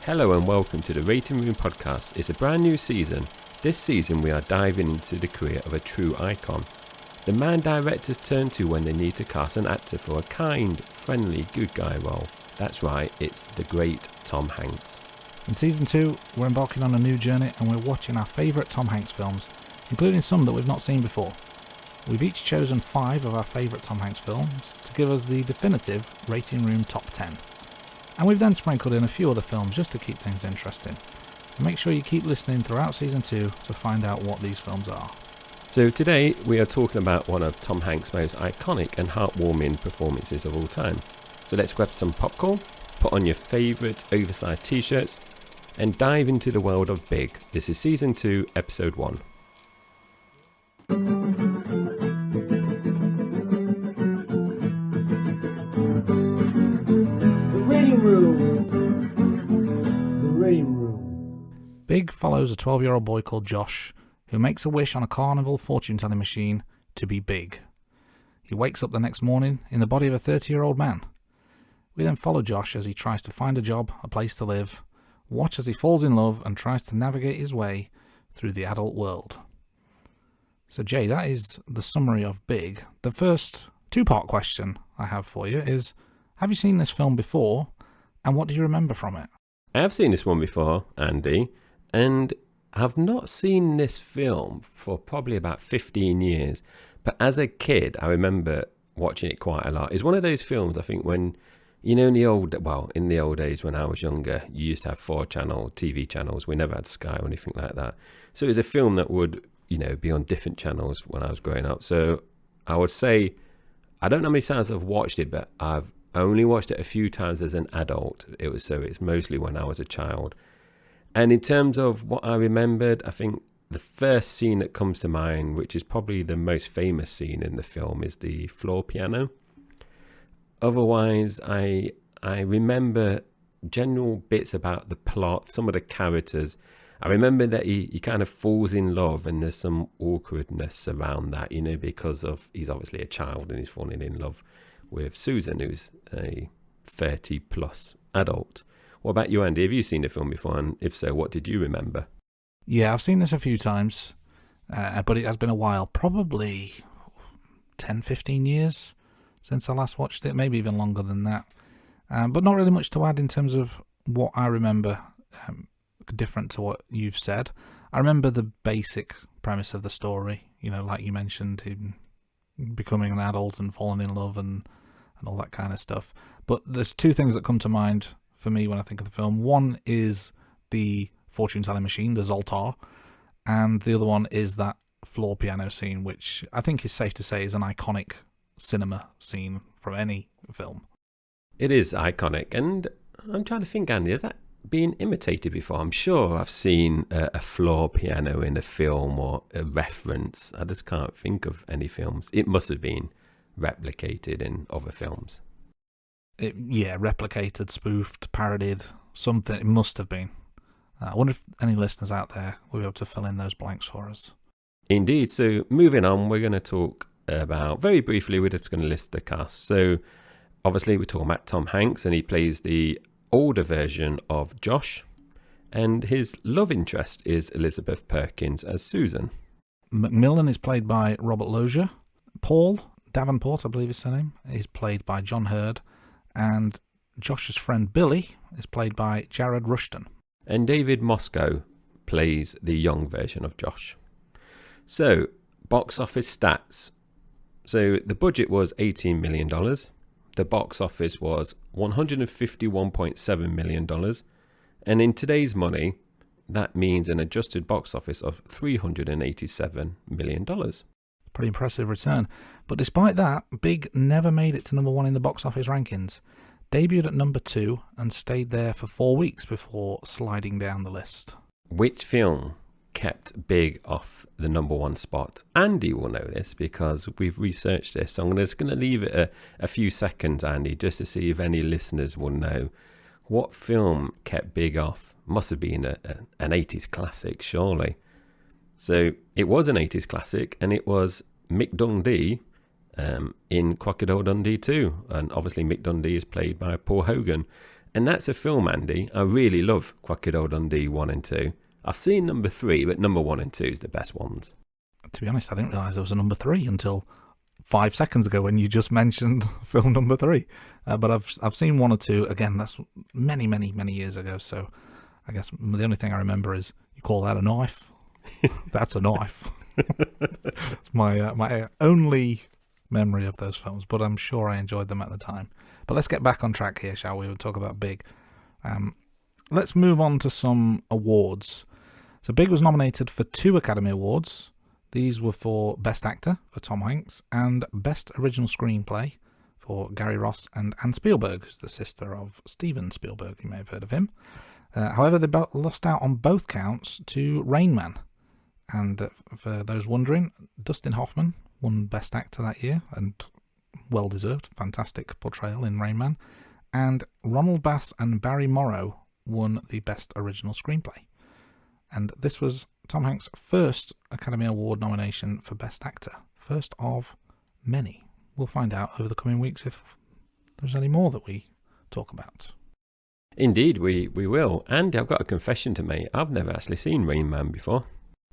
Hello and welcome to the Rating Room podcast. It's a brand new season. This season we are diving into the career of a true icon. The man directors turn to when they need to cast an actor for a kind, friendly, good guy role. That's right, it's the great Tom Hanks. In season 2, we're embarking on a new journey and we're watching our favourite Tom Hanks films, including some that we've not seen before. We've each chosen 5 of our favourite Tom Hanks films to give us the definitive Rating Room Top 10. And we've then sprinkled in a few other films just to keep things interesting. And make sure you keep listening throughout season 2 to find out what these films are. So today we are talking about one of Tom Hanks' most iconic and heartwarming performances of all time. So let's grab some popcorn, put on your favourite oversized t-shirts and dive into the world of Big. This is season 2, episode 1. Big follows a 12-year-old boy called Josh, who makes a wish on a carnival fortune-telling machine to be big. He wakes up the next morning in the body of a 30-year-old man. We then follow Josh as he tries to find a job, a place to live, watch as he falls in love and tries to navigate his way through the adult world. So Jay, that is the summary of Big. The first two-part question I have for you is, have you seen this film before, and what do you remember from it? I have seen this one before, Andy, and I've not seen this film for probably about 15 years. But as a kid, I remember watching it quite a lot. It's one of those films, I think, when, you know, in the old days when I was younger, you used to have 4-channel TV channels. We never had Sky or anything like that. So it was a film that would, you know, be on different channels when I was growing up. So I would say, I don't know how many times I've watched it, but I've only watched it a few times as an adult. It's mostly when I was a child. And in terms of what I remembered, I think the first scene that comes to mind, which is probably the most famous scene in the film, is the floor piano. Otherwise, I remember general bits about the plot, some of the characters. I remember that he kind of falls in love and there's some awkwardness around that, you know, because he's obviously a child and he's falling in love with Susan, who's a 30-plus adult. What about you, Andy? Have you seen the film before? And if so, what did you remember? Yeah, I've seen this a few times, but it has been a while. Probably 10, 15 years since I last watched it. Maybe even longer than that. But not really much to add in terms of what I remember different to what you've said. I remember the basic premise of the story. You know, like you mentioned, him becoming an adult and falling in love and all that kind of stuff. But there's 2 things that come to mind for me when I think of the film. One is the fortune-telling machine, the Zoltar, and the other one is that floor piano scene, which I think is safe to say is an iconic cinema scene from any film. It is iconic, and I'm trying to think, Andy, has that been imitated before? I'm sure I've seen a floor piano in a film or a reference. I just can't think of any films. It must have been replicated in other films. Replicated, spoofed, parodied, something. It must have been. I wonder if any listeners out there will be able to fill in those blanks for us. Indeed. So moving on, we're going to talk about, very briefly, we're just going to list the cast. So obviously we're talking about Tom Hanks, and he plays the older version of Josh, and his love interest is Elizabeth Perkins as Susan. Macmillan is played by Robert Loggia. Paul Davenport, I believe his surname, is played by John Hurd. And Josh's friend Billy is played by Jared Rushton. And David Moscow plays the young version of Josh. So, box office stats. So, the budget was $18 million. The box office was $151.7 million. And in today's money, that means an adjusted box office of $387 million. Pretty impressive return. But despite that, Big never made it to number 1 in the box office rankings. Debuted at number 2 and stayed there for 4 weeks before sliding down the list. Which film kept Big off the number 1 spot? Andy will know this because we've researched this. So I'm just going to leave it a few seconds, Andy, just to see if any listeners will know. What film kept Big off? Must have been an 80s classic, surely. So it was an 80s classic, and it was Mick Dundee in Crocodile Dundee 2. And obviously Mick Dundee is played by Paul Hogan. And that's a film, Andy. I really love Crocodile Dundee 1 and 2. I've seen number 3, but number 1 and 2 is the best ones. To be honest, I didn't realise there was a number 3 until 5 seconds ago when you just mentioned film number 3. But I've seen 1 or 2. Again, that's many, many, many years ago. So I guess the only thing I remember is, you call that a knife? That's a knife. It's my only memory of those films, but I'm sure I enjoyed them at the time. But let's get back on track here, shall we? We'll talk about Big. Let's move on to some awards. So Big was nominated for 2 Academy Awards. These were for Best Actor for Tom Hanks and Best Original Screenplay for Gary Ross and Anne Spielberg, who's the sister of Steven Spielberg. You may have heard of him. However, they lost out on both counts to Rain Man. And for those wondering, Dustin Hoffman won Best Actor that year, and well-deserved, fantastic portrayal in Rain Man. And Ronald Bass and Barry Morrow won the Best Original Screenplay. And this was Tom Hanks' first Academy Award nomination for Best Actor. First of many. We'll find out over the coming weeks if there's any more that we talk about. Indeed, we will. And I've got a confession to make. I've never actually seen Rain Man before.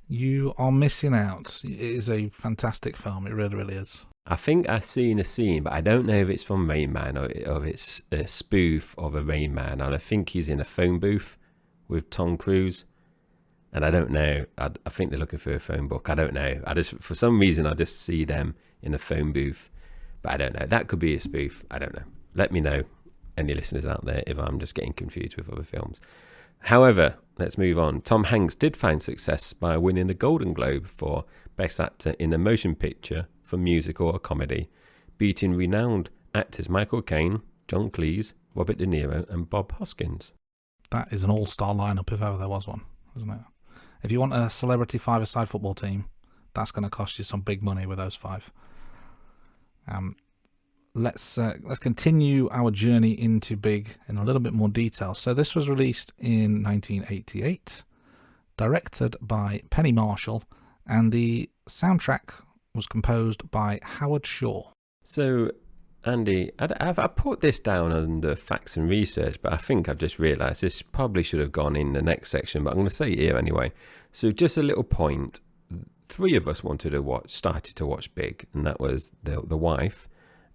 You are missing out. It is a fantastic film. It really, really is. I think I've seen a scene, but I don't know if it's from Rain Man or if it's a spoof of a Rain Man. And I think he's in a phone booth with Tom Cruise. And I don't know. I think they're looking for a phone book. I don't know. For some reason, I just see them in a phone booth. But I don't know. That could be a spoof. I don't know. Let me know, any listeners out there, if I'm just getting confused with other films. However, let's move on. Tom Hanks did find success by winning the Golden Globe for Best Actor in a Motion Picture for Musical or Comedy, beating renowned actors Michael Caine, John Cleese, Robert De Niro and Bob Hoskins. That is an all-star lineup if ever there was one, isn't it? If you want a celebrity five-a-side football team, that's going to cost you some big money with those 5. Let's continue our journey into Big in a little bit more detail. So this was released in 1988, directed by Penny Marshall, and the soundtrack was composed by Howard Shore. So, Andy, I put this down under facts and research, but I think I've just realised this probably should have gone in the next section, but I'm going to say it here anyway. So just a little point. 3 of us started to watch Big, and that was the wife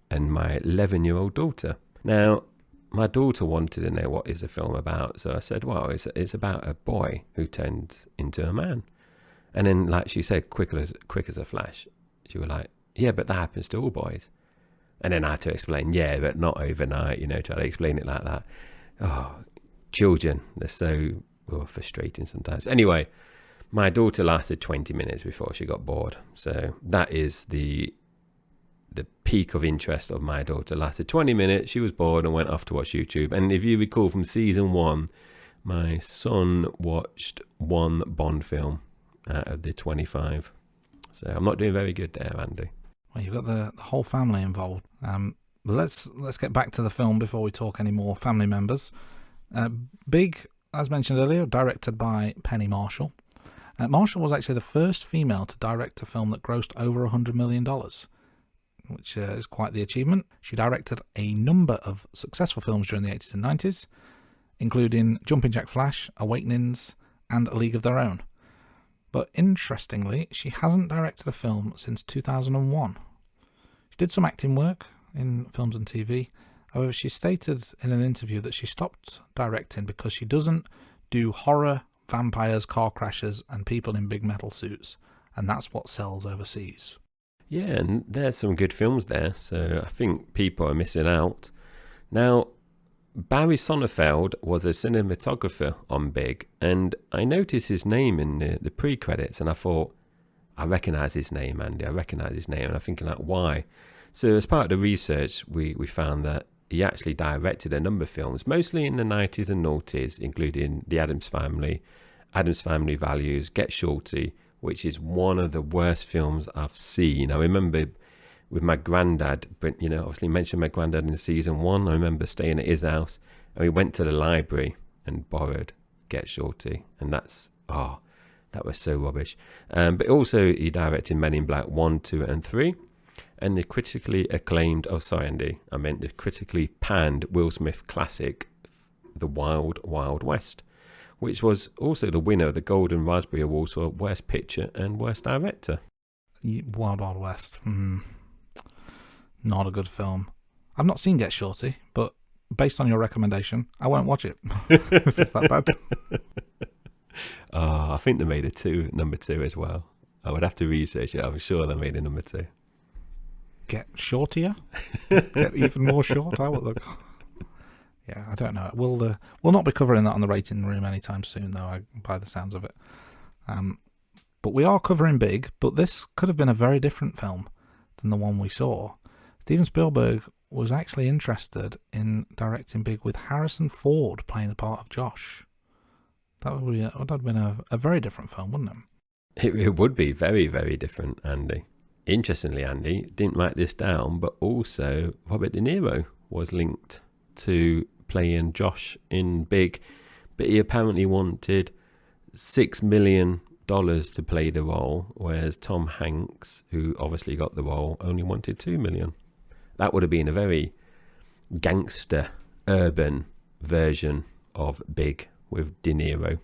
and my 11-year-old daughter. Now, my daughter wanted to know what is the film about, so I said, well, it's about a boy who turns into a man. And then, like she said, quick as a flash, she was like, yeah, but that happens to all boys. And then I had to explain, yeah, but not overnight, try to explain it like that. Oh, children, they're so frustrating sometimes. Anyway, my daughter lasted 20 minutes before she got bored. So that is the peak of interest of my daughter. Lasted 20 minutes, she was bored and went off to watch YouTube. And if you recall from season 1, my son watched 1 Bond film out of the 25. So I'm not doing very good there, Andy. Well, you've got the whole family involved. Let's get back to the film before we talk any more family members. Big, as mentioned earlier, directed by Penny Marshall. Marshall was actually the first female to direct a film that grossed over $100 million, which is quite the achievement. She directed a number of successful films during the 80s and 90s, including Jumping Jack Flash, Awakenings, and A League of Their Own. But interestingly, she hasn't directed a film since 2001. She did some acting work in films and TV. However, she stated in an interview that she stopped directing because she doesn't do horror, vampires, car crashes, and people in big metal suits. And that's what sells overseas. Yeah, and there's some good films there, so I think people are missing out. Now, Barry Sonnenfeld was a cinematographer on Big, and I noticed his name in the pre-credits, and I thought, I recognise his name, Andy, I recognise his name, and I'm thinking, like, why? So as part of the research, we found that he actually directed a number of films, mostly in the 90s and noughties, including The Addams Family, Addams Family Values, Get Shorty, which is one of the worst films I've seen. I remember with my granddad, but obviously mentioned my granddad in season 1. I remember staying at his house, and we went to the library and borrowed Get Shorty, and that was so rubbish. But also he directed Men in Black 1, 2 and 3, and the critically acclaimed, the critically panned Will Smith classic The Wild Wild West, which was also the winner of the Golden Raspberry Awards for Worst Picture and Worst Director. Wild Wild West. Not a good film. I've not seen Get Shorty, but based on your recommendation, I won't watch it if it's that bad. I think they made a number two as well. I would have to research it. I'm sure they made a number two. Get Shortier? Get even more short? Yeah, I don't know. We'll not be covering that on the rating room anytime soon, though, by the sounds of it. But we are covering Big, but this could have been a very different film than the one we saw. Steven Spielberg was actually interested in directing Big with Harrison Ford playing the part of Josh. That would have been a very different film, wouldn't it? It would be very, very different, Andy. Interestingly, Andy didn't write this down, but also Robert De Niro was linked to playing Josh in Big, but he apparently wanted $6 million to play the role, whereas Tom Hanks, who obviously got the role, only wanted $2 million. That would have been a very gangster, urban version of Big with De Niro.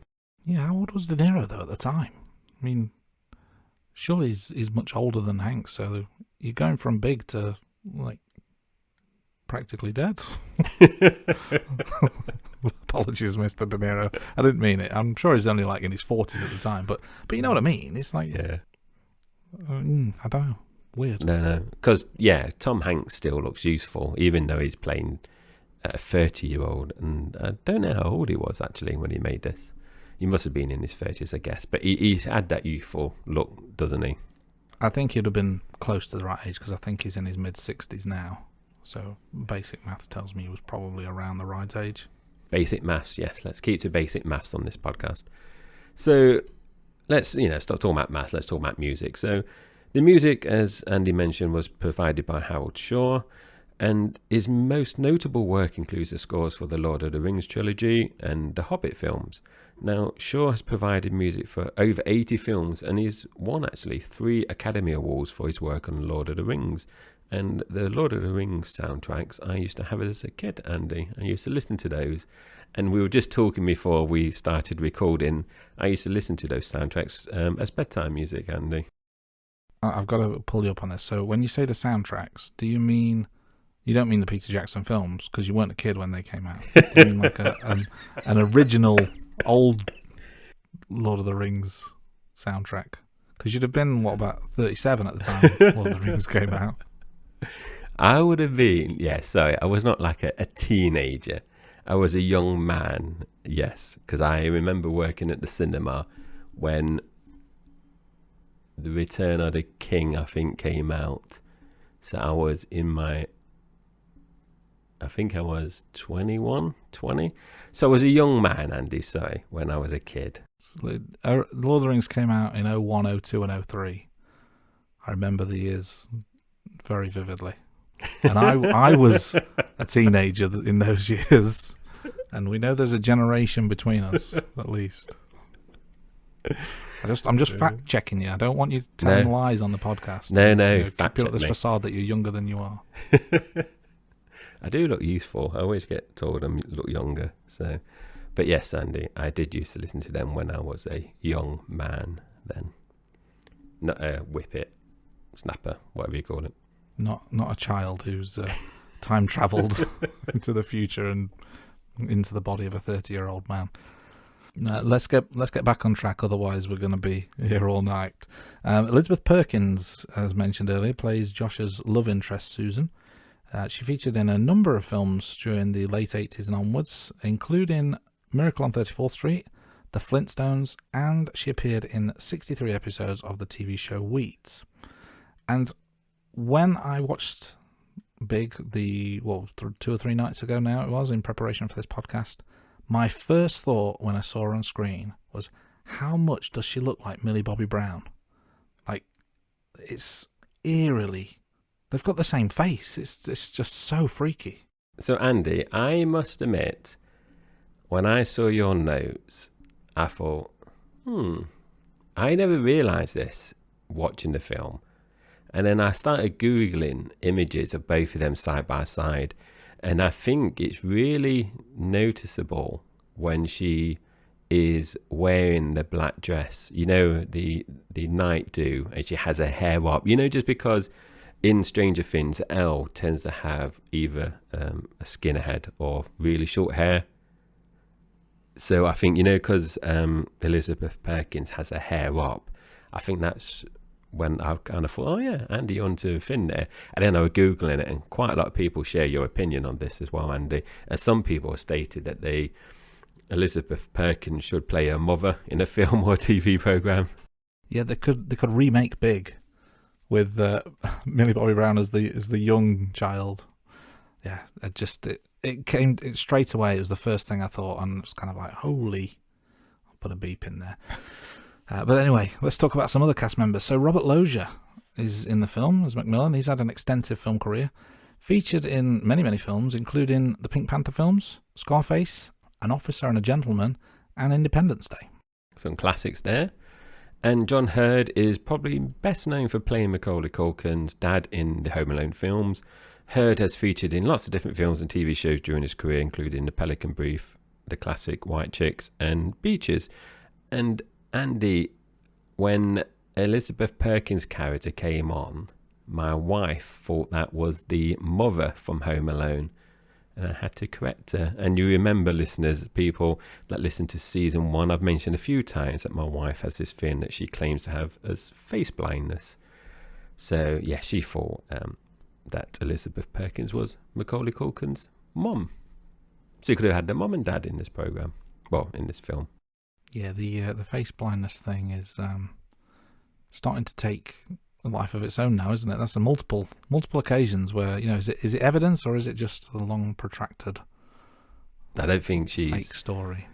Yeah, how old was De Niro, though, at the time? I mean, surely he's much older than Hanks, so you're going from Big to, like, practically dead. Apologies, Mr. De Niro. I didn't mean it. I'm sure he's only, like, in his 40s at the time, but you know what I mean? It's like... Yeah. I don't know. Weird. No. Because, yeah, Tom Hanks still looks useful, even though he's playing a 30-year-old. And I don't know how old he was, actually, when he made this. He must have been in his 30s, I guess. But he's had that youthful look, doesn't he? I think he'd have been close to the right age, because I think he's in his mid-60s now. So basic maths tells me he was probably around the right age. Basic maths, yes. Let's keep to basic maths on this podcast. So let's, stop talking about maths. Let's talk about music. So the music, as Andy mentioned, was provided by Howard Shore, and his most notable work includes the scores for the Lord of the Rings trilogy and the Hobbit films. Now, Shore has provided music for over 80 films, and he's won, actually, 3 Academy Awards for his work on Lord of the Rings. And the Lord of the Rings soundtracks I used to have as a kid, Andy. I used to listen to those. And we were just talking before we started recording. I used to listen to those soundtracks as bedtime music, Andy. I've got to pull you up on this. So when you say the soundtracks, do you mean... You don't mean the Peter Jackson films, because you weren't a kid when they came out. Do you mean like an original, old Lord of the Rings soundtrack? Because you'd have been, about 37 at the time Lord of the Rings came out. I would have been, I was not like a teenager. I was a young man, yes, because I remember working at the cinema when The Return of the King, I think, came out. So I was I think I was 21, 20. So I was a young man, Andy, when I was a kid. Lord of the Rings came out in 01, 02 and 03. I remember the years very vividly. And I was a teenager in those years. And we know there's a generation between us, at least. I'm just fact checking you. I don't want you telling lies on the podcast. No, fact check this facade that you're younger than you are. I do look youthful. I always get told I look younger. So, but yes, Andy, I did used to listen to them when I was a young man. Then, not a whippet, snapper, whatever you call it. Not a child who's time travelled into the future and into the body of a 30-year-old man. Let's get back on track, otherwise we're going to be here all night. Elizabeth Perkins, as mentioned earlier, plays Josh's love interest, Susan. She featured in a number of films during the late 80s and onwards, including Miracle on 34th Street, The Flintstones, and she appeared in 63 episodes of the TV show Weeds. And when I watched Big 2 or 3 nights ago now it was, in preparation for this podcast, my first thought when I saw her on screen was, how much does she look like Millie Bobby Brown? Like, it's eerily... They've got the same face. It's just so freaky. So, Andy, I must admit, when I saw your notes, I thought, I never realised this watching the film. And then I started Googling images of both of them side by side. And I think it's really noticeable when she is wearing the black dress, the night do, and she has her hair up, just because in Stranger Things, Elle tends to have either a skinner head or really short hair. So I think, because Elizabeth Perkins has her hair up, I think that's when I kind of thought, oh yeah, Andy, onto Finn there. And then I was Googling it, and quite a lot of people share your opinion on this as well, Andy. And some people have stated that Elizabeth Perkins should play her mother in a film or TV program. Yeah, they could remake Big with Millie Bobby Brown as the young child. Yeah, it came straight away. It was the first thing I thought, and it was kind of like, holy, I'll put a beep in there. But anyway, let's talk about some other cast members. So Robert Loggia is in the film as Macmillan. He's had an extensive film career, featured in many, many films, including the Pink Panther films, Scarface, An Officer and a Gentleman, and Independence Day. Some classics there. And John Hurd is probably best known for playing Macaulay Culkin's dad in the Home Alone films. Hurd has featured in lots of different films and TV shows during his career, including The Pelican Brief, the classic White Chicks, and Beaches. And Andy, when Elizabeth Perkins' character came on, my wife thought that was the mother from Home Alone, and I had to correct her. And you remember, listeners, people that listen to season 1, I've mentioned a few times that my wife has this thing that she claims to have as face blindness. So yeah, she thought that Elizabeth Perkins was Macaulay Culkin's mom. So you could have had the mom and dad in this program, well, in this film. Yeah, the face blindness thing is starting to take a life of its own now, isn't it? That's a multiple occasions where, is it evidence, or is it just a long protracted? I don't think she's fake story.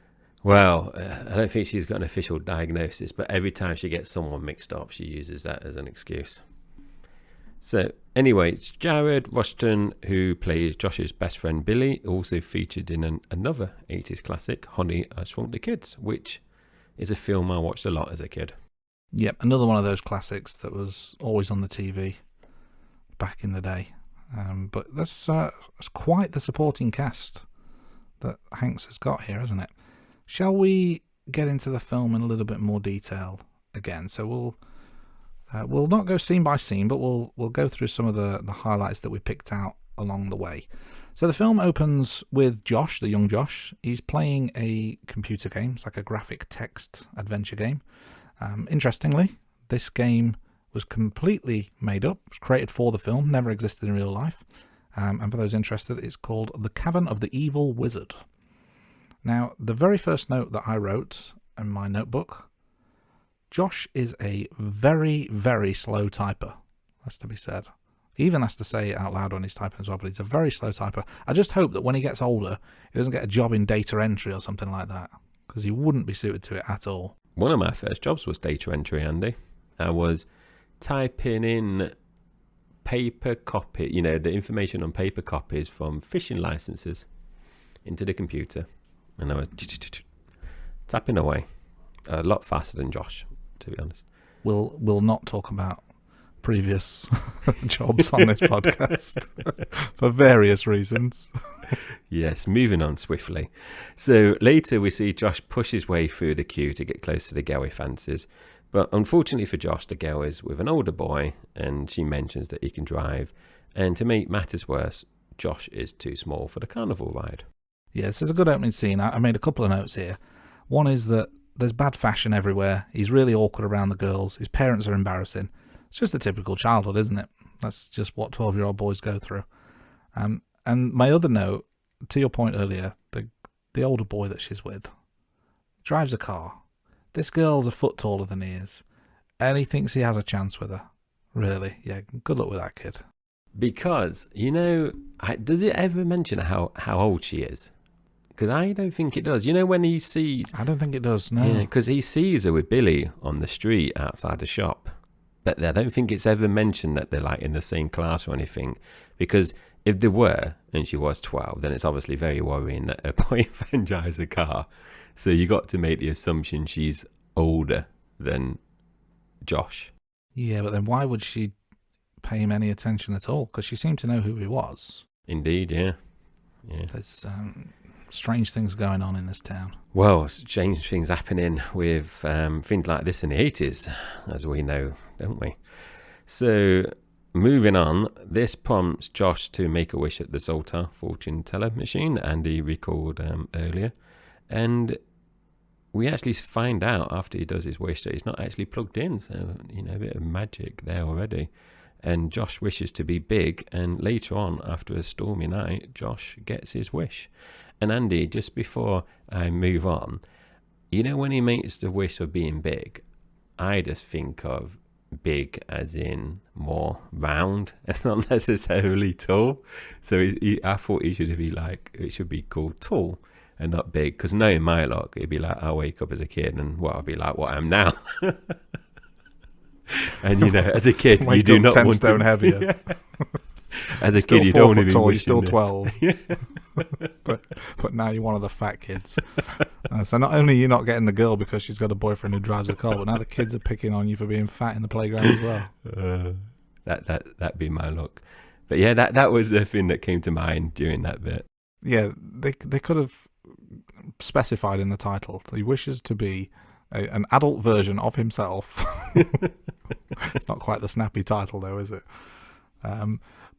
Well, I don't think she's got an official diagnosis, but every time she gets someone mixed up, she uses that as an excuse. So anyway, it's Jared Rushton, who plays Josh's best friend Billy, also featured in another 80s classic, Honey, I Shrunk the Kids, which is a film I watched a lot as a kid. Yep, another one of those classics that was always on the TV back in the day. But that's quite the supporting cast that Hanks has got here, isn't it? Shall we get into the film in a little bit more detail again? So we'll not go scene by scene, but we'll go through some of the highlights that we picked out along the way. So the film opens with Josh, the young Josh. He's playing a computer game. It's like a graphic text adventure game. Interestingly, this game was completely made up. It was created for the film, never existed in real life. And for those interested, it's called The Cavern of the Evil Wizard. Now, the very first note that I wrote in my notebook, Josh is a very, very slow typer. That's to be said. He even has to say it out loud when he's typing as well, but he's a very slow typer. I just hope that when he gets older, he doesn't get a job in data entry or something like that, because he wouldn't be suited to it at all. One of my first jobs was data entry, Andy. I was typing in paper copy, the information on paper copies from fishing licenses into the computer. And I was tapping away a lot faster than Josh, to be honest. We'll not talk about previous jobs on this podcast for various reasons. Yes, moving on swiftly. So later we see Josh push his way through the queue to get close to the girl he fancies. But unfortunately for Josh, the girl is with an older boy, and she mentions that he can drive. And to make matters worse, Josh is too small for the carnival ride. Yeah, this is a good opening scene. I made a couple of notes here. One is that there's bad fashion everywhere. He's really awkward around the girls. His parents are embarrassing. It's just a typical childhood, isn't it? That's just what 12-year-old boys go through. And my other note, to your point earlier, the older boy that she's with drives a car. This girl's a foot taller than he is, and he thinks he has a chance with her. Really? Yeah, good luck with that kid. Because, does it ever mention how old she is? Because I don't think it does. When he sees... I don't think it does, no. Yeah, because he sees her with Billy on the street outside the shop. But I don't think it's ever mentioned that they're like in the same class or anything. Because if they were, and she was 12, then it's obviously very worrying that her boyfriend drives a car. So you got to make the assumption she's older than Josh. Yeah, but then why would she pay him any attention at all? Because she seemed to know who he was. Indeed, yeah. Yeah. There's strange things going on in this town. Well, strange things happening with things like this in the 80s, as we know, don't we? So, moving on, this prompts Josh to make a wish at the Zoltar fortune teller machine that Andy recalled earlier. And we actually find out after he does his wish that he's not actually plugged in. So, a bit of magic there already. And Josh wishes to be big, and later on, after a stormy night, Josh gets his wish. And Andy, just before I move on, when he makes the wish of being big, I just think of big as in more round and not necessarily tall. So I thought it should be called tall and not big, because knowing my luck, it'd be like I'll wake up as a kid and I'll be like what I am now. And as a kid, you do not 10 want stone to heavier. Yeah. As a kid, you don't want to be tall, you're wishing still this. 12. but now you're one of the fat kids. So not only are you not getting the girl because she's got a boyfriend who drives a car, but now the kids are picking on you for being fat in the playground as well. That'd be my luck. But yeah, that was the thing that came to mind during that bit. Yeah, they could have specified in the title. He wishes to be an adult version of himself. It's not quite the snappy title, though, is it?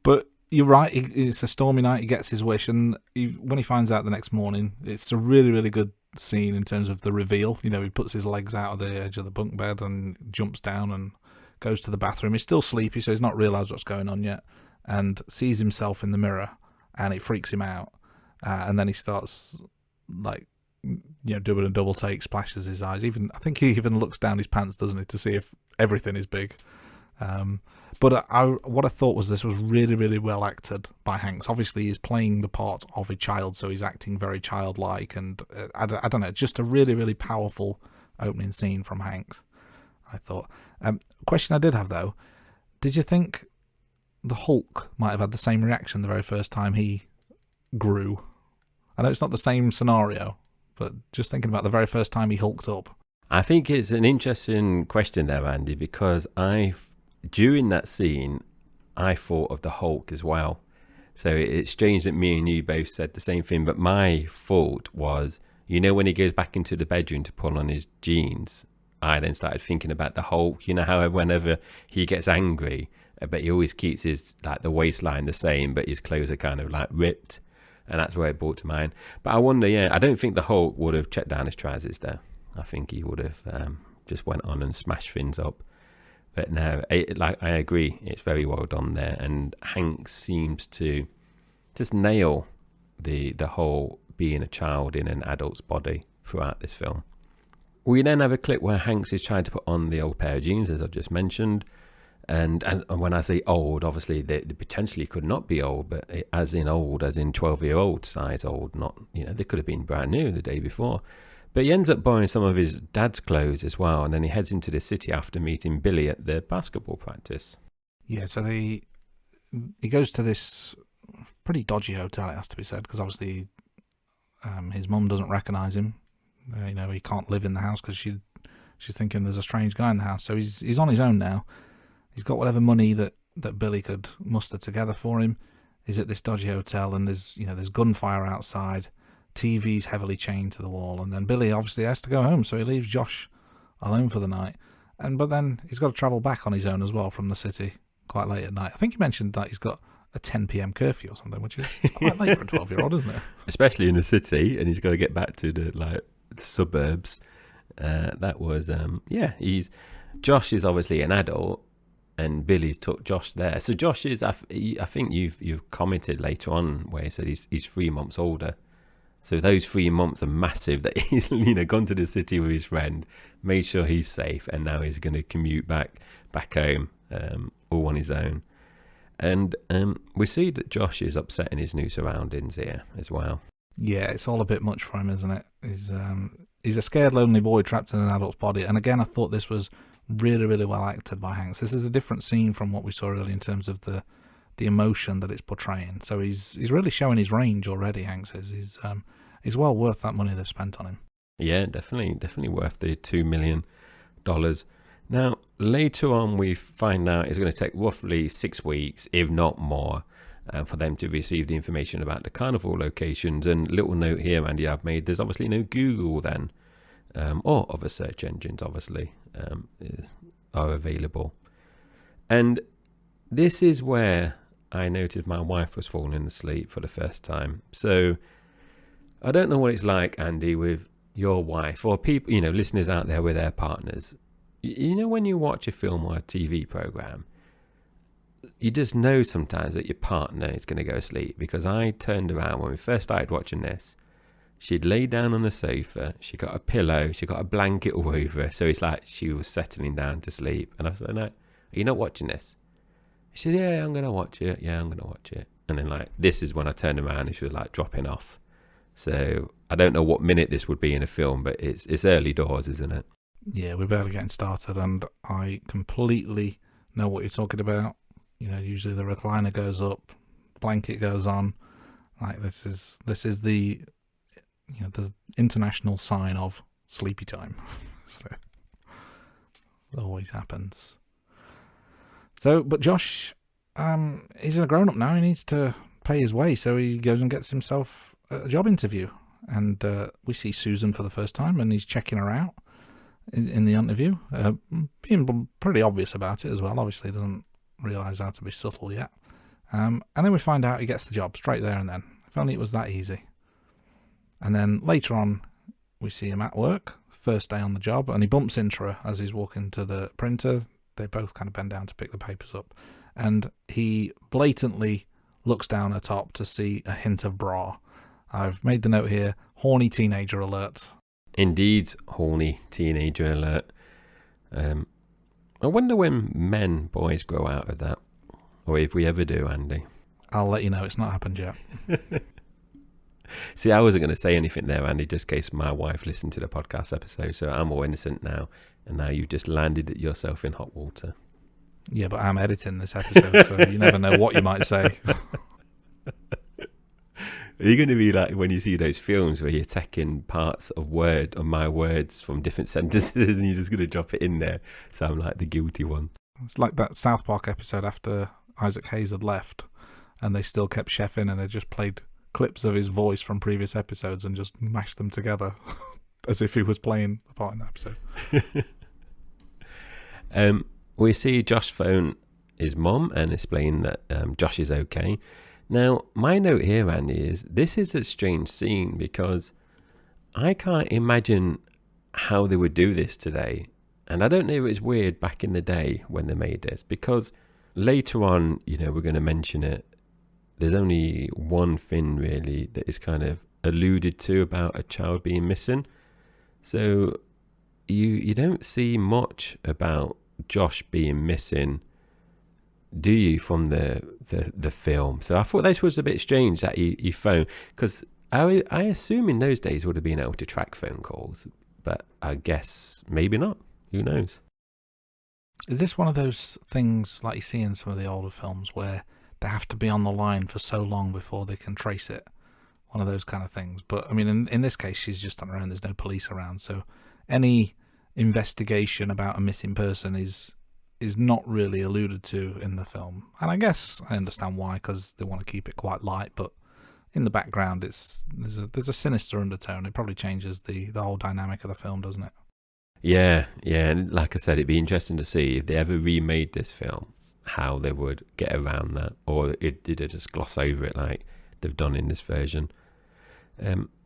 But you're right. It's a stormy night. He gets his wish, and when he finds out the next morning, it's a really, really good scene in terms of the reveal. He puts his legs out of the edge of the bunk bed and jumps down and goes to the bathroom. He's still sleepy, so he's not realised what's going on yet, and sees himself in the mirror, and it freaks him out. And then he starts doing a double take, splashes his eyes. I think he even looks down his pants, doesn't he, to see if everything is big. But what I thought was this was really, really well acted by Hanks. Obviously, he's playing the part of a child, so he's acting very childlike, and I don't know, just a really, really powerful opening scene from Hanks, I thought. Question I did have, though, did you think the Hulk might have had the same reaction the very first time he grew? I know it's not the same scenario, but just thinking about the very first time he hulked up. I think it's an interesting question there, Andy, because during that scene, I thought of the Hulk as well. So it's strange that me and you both said the same thing, but my thought was, when he goes back into the bedroom to put on his jeans, I then started thinking about the Hulk. How whenever he gets angry, but he always keeps his the waistline the same, but his clothes are kind of ripped. And that's where it brought to mind. But I wonder, I don't think the Hulk would have checked down his trousers there. I think he would have just went on and smashed things up. But no, I agree, it's very well done there. And Hanks seems to just nail the whole being a child in an adult's body throughout this film. We then have a clip where Hanks is trying to put on the old pair of jeans, as I've just mentioned. And when I say old, obviously they potentially could not be old, but as in 12-year-old size old, not, they could have been brand new the day before. But he ends up borrowing some of his dad's clothes as well, and then he heads into the city after meeting Billy at the basketball practice. Yeah, so he goes to this pretty dodgy hotel, it has to be said, because obviously his mum doesn't recognise him. He can't live in the house because she's thinking there's a strange guy in the house. So he's on his own now. He's got whatever money that Billy could muster together for him. He's at this dodgy hotel, and there's gunfire outside. TV's heavily chained to the wall, and then Billy obviously has to go home, so he leaves Josh alone for the night. But then he's got to travel back on his own as well from the city quite late at night. I think he mentioned that he's got a 10 p.m. curfew or something, which is quite late for a 12-year-old, isn't it? Especially in the city, and he's got to get back to the suburbs. That was Josh is obviously an adult, and Billy's took Josh there. So Josh is, I think you've commented later on where he said he's 3 months older. So those 3 months are massive that he's gone to the city with his friend, made sure he's safe, and now he's going to commute back home all on his own. And we see that Josh is upset in his new surroundings here as well. Yeah, it's all a bit much for him, isn't it? He's a scared, lonely boy trapped in an adult's body. And again, I thought this was really, really well acted by Hanks. This is a different scene from what we saw earlier in terms of the emotion that it's portraying. So he's really showing his range already, Hanks is. He's well worth that money they've spent on him. Yeah, definitely worth the $2 million. Now, later on, we find out it's going to take roughly 6 weeks, if not more, for them to receive the information about the carnival locations. And little note here, Andy, I've made, there's obviously no Google then, or other search engines, obviously, are available. And this is where I noticed my wife was falling asleep for the first time. So I don't know what it's like, Andy, with your wife or people, listeners out there with their partners. When you watch a film or a TV program, you just know sometimes that your partner is going to go to sleep. Because I turned around when we first started watching this, she'd lay down on the sofa, she got a pillow, she got a blanket all over her, so it's like she was settling down to sleep. And I said, no, are you not watching this? She said, yeah, I'm going to watch it. Yeah, I'm going to watch it. And then this is when I turned around and she was dropping off. So I don't know what minute this would be in a film, but it's early doors, isn't it? Yeah, we're barely getting started, and I completely know what you're talking about. Usually the recliner goes up, blanket goes on. This is the the international sign of sleepy time. So it always happens. So, but Josh, he's a grown up now. He needs to pay his way, so he goes and gets himself a job interview. And we see Susan for the first time, and he's checking her out in the interview, being pretty obvious about it as well. Obviously, he doesn't realise how to be subtle yet. And then we find out he gets the job straight there and then. If only it was that easy. And then later on, we see him at work, first day on the job, and he bumps into her as he's walking to the printer. They both kind of bend down to pick the papers up. And he blatantly looks down her top to see a hint of bra. I've made the note here, horny teenager alert. Indeed, horny teenager alert. I wonder when boys grow out of that. Or if we ever do, Andy. I'll let you know, it's not happened yet. See, I wasn't going to say anything there, Andy, just in case my wife listened to the podcast episode, so I'm all innocent now, and now you've just landed yourself in hot water. Yeah, but I'm editing this episode, so you never know what you might say. Are you going to be like when you see those films where you're taking parts of my words from different sentences and you're just going to drop it in there, so I'm like the guilty one? It's like that South Park episode after Isaac Hayes had left, and they still kept chefing, and they just played clips of his voice from previous episodes and just mashed them together as if he was playing the part in the episode. We see Josh phone his mom and explain that Josh is okay. Now, my note here, Andy, is this is a strange scene because I can't imagine how they would do this today. And I don't know if it's weird back in the day when they made this, because later on, we're going to mention it. There's only one thing really that is kind of alluded to about a child being missing. So you don't see much about Josh being missing, do you, from the film? So I thought this was a bit strange that he phoned, because I assume in those days would have been able to track phone calls, but I guess maybe not. Who knows? Is this one of those things like you see in some of the older films where they have to be on the line for so long before they can trace it? One of those kind of things. But I mean, in this case, she's just on her own. There's no police around, so any investigation about a missing person is not really alluded to in the film. And I guess I understand why, because they want to keep it quite light. But in the background, there's a sinister undertone. It probably changes the whole dynamic of the film, doesn't it? Yeah. And like I said, it'd be interesting to see if they ever remade this film, how they would get around that, or did they just gloss over it like they've done in this version.